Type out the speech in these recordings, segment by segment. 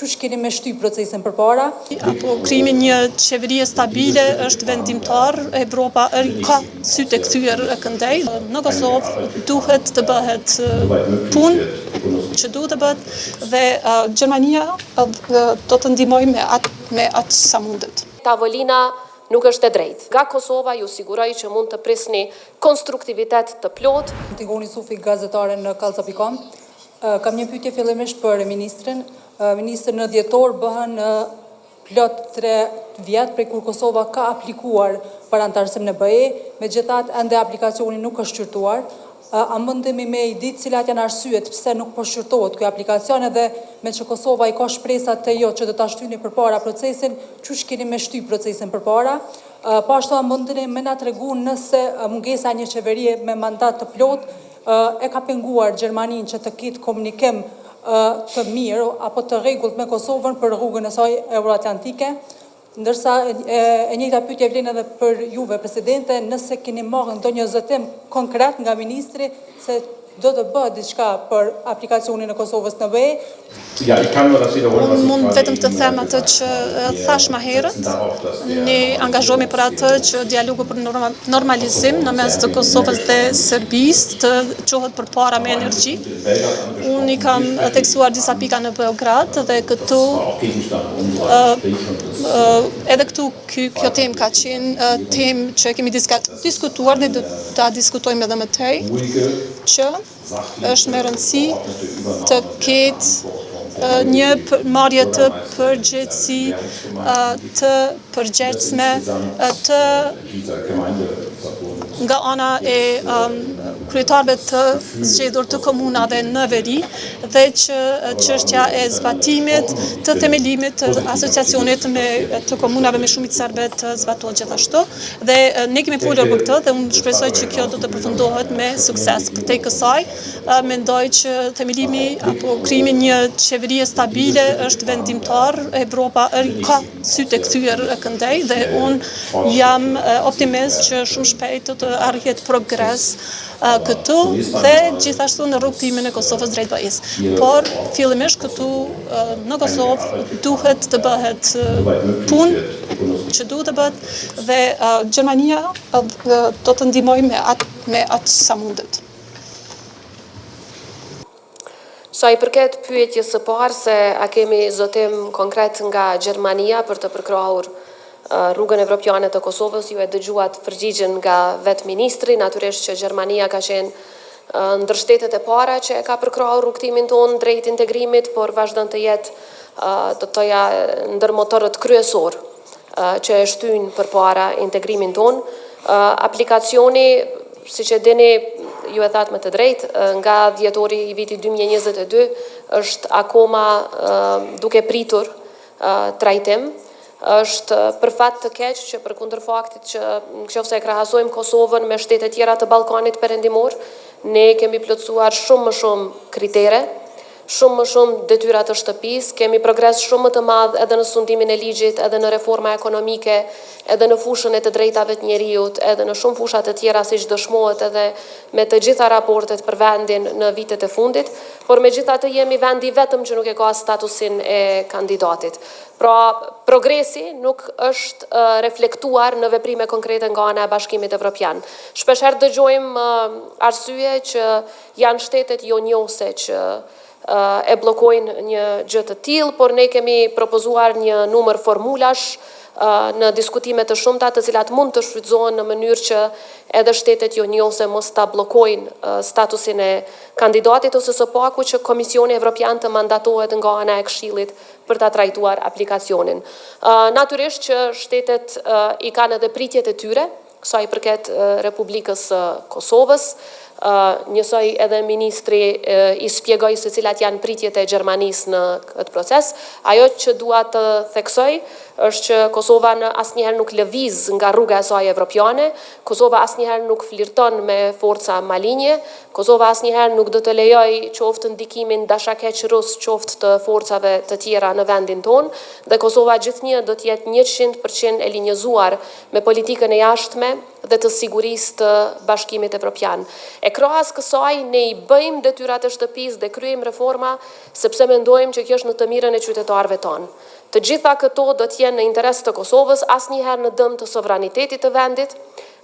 Qysh keni me shty procesin përpara? Apo krimi një qeverie stabile është vendimtar, Evropa ka sy të kthyer këndej. Në Kosovë duhet të bëhet punë që duhet të bëhet dhe Gjermania do të ndihmojë me atë sa mundet. Tavolina nuk është e drejtë. Nga Kosova ju siguroj që mund të prisni konstruktivitet të plot. Tigoni Sufi, gazetare në Kallca.com. Kam një pyetje fillimisht për ministrin. Ministri në dhjetor bëhen plot 3 vjet prej kur Kosova ka aplikuar për antarësim në BE, megjithatë ende aplikacioni nuk është shqyrtuar. A mundemi me i ditë cilat janë arsyet pse nuk po shqyrtohet ky aplikacion, edhe me që Kosova i ka shpresa të jo që do ta shtyni përpara procesin, çush keni me shty procesin përpara? Pashtu a mundeni me na tregu nëse mungesa e një qeverie me mandat të plot e ka penguar Gjermaninë që të ketë komunikim të mirë apo të rregullt me Kosovën për rrugën e saj euroatlantike, ndërsa e njëjta pyetje vlen edhe për juve, presidente, nëse keni marrë ndonjë zotim konkret nga ministri se do të bëhet diçka për aplikacionin e Kosovës në BE. Unë mund vetëm të them atë që thash më herët, ne angazhohemi për atë që dialogu për normalizim në mes të Kosovës dhe Serbisë të qohet përpara me energji. Unë i kam tekstuar disa pika në Beograd dhe këtu edhe këtu kjo temë ka qenë temë që kemi diskutuar dhe do ta diskutojmë edhe më tej, që është me rëndësi të ketë një marrje të përgjegjësi të përgjegjshme nga ana e kryetarëve të zgjedhur të komunave në veri dhe që çështja e zbatimit të themelimit të asociacionit të komunave me shumicë serbe të zbatohet gjithashtu dhe ne kemi folur për këtë dhe unë shpresoj që kjo do të përfundohet me sukses. Përtej kësaj mendoj që themelimi apo krijimi një qeverie stabile është vendimtar, Evropa ka sy të kthyer këndej dhe unë jam optimist që shumë shpejt të arrihet progres këtu dhe gjithashtu në rrugtimin e Kosovës drejt BE-s. Por fillimisht këtu në Kosovë duhet të bëhet punë që duhet të bëhet dhe Gjermania do të ndihmojë me atë sa mundet. Sa i përket pyetjes së parë se a kemi zotim konkret nga Gjermania për të përkrahur rrugën evropiane të Kosovës, ju e dëgjuat përgjigjen nga vetë ministri, natyrisht që Gjermania ka qenë ndër shtetet e para që e ka përkrahur rrugtimin tonë drejt integrimit, por vazhdon të jetë të thoja ndër motorët kryesor që e shtyn përpara integrimin tonë. Aplikacioni, siç e dini, ju e thatë me të drejtë, nga dhjetori i vitit 2022 është akoma duke pritur trajtim. Është për fat të keq që përkundër faktit që nëse e krahasojmë Kosovën me shtete tjera të Ballkanit Perëndimor, ne kemi plotësuar shumë më shumë kritere, shumë më shumë detyra të shtëpisë, kemi progres shumë më të madh edhe në sundimin e ligjit, edhe në reforma ekonomike, edhe në fushën e të drejtave të njerëzit, edhe në shumë fusha të tjera siç dëshmohet edhe me të gjitha raportet për vendin në vitet e fundit, por megjithatë jemi vendi vetëm që nuk e ka statusin e kandidatit. Pra, progresi nuk është reflektuar në veprime konkrete nga ana e Bashkimit Evropian. Shpeshherë dëgjojmë arsye që janë shtetet jo njohëse që e bllokojnë një gjë të tillë, por ne kemi propozuar një numër formulash në diskutime të shumta të cilat mund të shfrytëzohen në mënyrë që edhe shtetet jo njohëse mos ta bllokojnë statusin e kandidatit ose së paku që Komisioni Evropian të mandatohet nga ana e Këshillit për ta trajtuar aplikacionin. Natyrisht që shtetet i kanë edhe pritjet e tyre, sa i përket Republikës Kosovës, njësoj edhe ministri i shpjegoi se cilat janë pritjet e Gjermanisë në këtë proces. Ajo që dua të theksoj është që Kosova asnjëherë nuk lëviz nga rruga e saj evropiane, Kosova asnjëherë nuk flirton me forca malinje, Kosova asnjëherë nuk do të lejoj qoftë ndikimin dashakeq rus, qoftë të forcave të tjera në vendin tonë, dhe Kosova gjithnjë do të jetë 100% e linjëzuar me politikën e jashtme dhe të sigurisë të Bashkimit Evropian. E krahas kësaj ne i bëjmë detyrat e shtëpisë dhe kryejmë reforma sepse mendojmë që kjo është në të mirën e qytetarëve tonë. Të gjitha këto do të jenë në interes të Kosovës, asnjëherë në dëm të sovranitetit të vendit,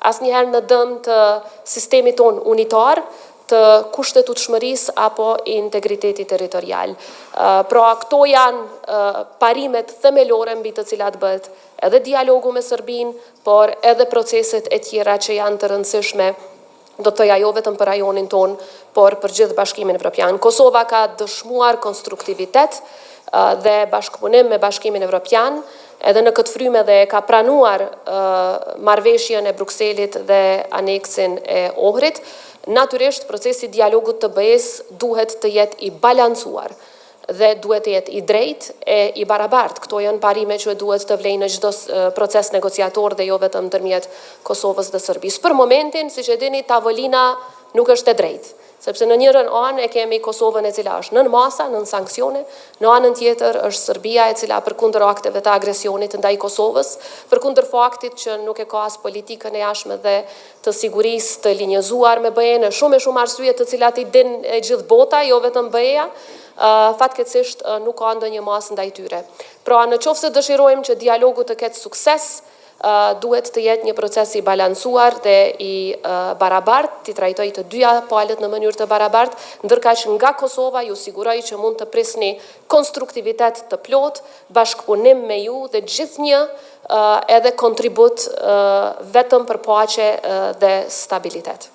asnjëherë në dëm të sistemit ton unitar, të kushtetutshmërisë apo integritetit territorial. Pra këto janë parimet themelore mbi të cilat bëhet edhe dialogu me Serbinë, por edhe proceset e tjera që janë të rëndësishme, do të thoja jo vetëm për rajonin ton, por për gjithë Bashkimin Evropian. Kosova ka dëshmuar konstruktivitet dhe bashkëpunim me Bashkimin Evropian, edhe në këtë frymë dhe ka pranuar marrëveshjen e Brukselit dhe aneksin e Ohrit. Natyrisht, procesi dialogut të BE-s duhet të jetë i balancuar dhe duhet të jetë i drejtë e i barabartë. Këto janë parime që duhet të vlejnë në çdo proces negociator dhe jo vetëm ndërmjet Kosovës dhe Serbisë. Për momentin, siç e dini, tavolina nuk është e drejtë, sepse në njërin anë e kemi Kosovën e cila është nën masa, nën sanksione, në anën tjetër është Serbia e cila përkundër akteve të agresionit ndaj Kosovës, përkundër faktit që nuk e ka as politikën e jashtme dhe të sigurisë të linjëzuar me BE-n, shumë arsye të cilat i din e gjithë bota, jo vetëm BE-ja, fatkeqësisht nuk ka ndonjë masë ndaj tyre. Pra, në qoftë se dëshirojmë që dialogu të ketë sukses, duhet të jetë një proces i balancuar dhe i barabartë, të trajtoj të dyja palët në mënyrë të barabartë, ndërkaq nga Kosova ju siguroj që mund të prisni konstruktivitet të plot, bashkëpunim me ju dhe gjithnjë edhe kontribut vetëm për paqe dhe stabilitet.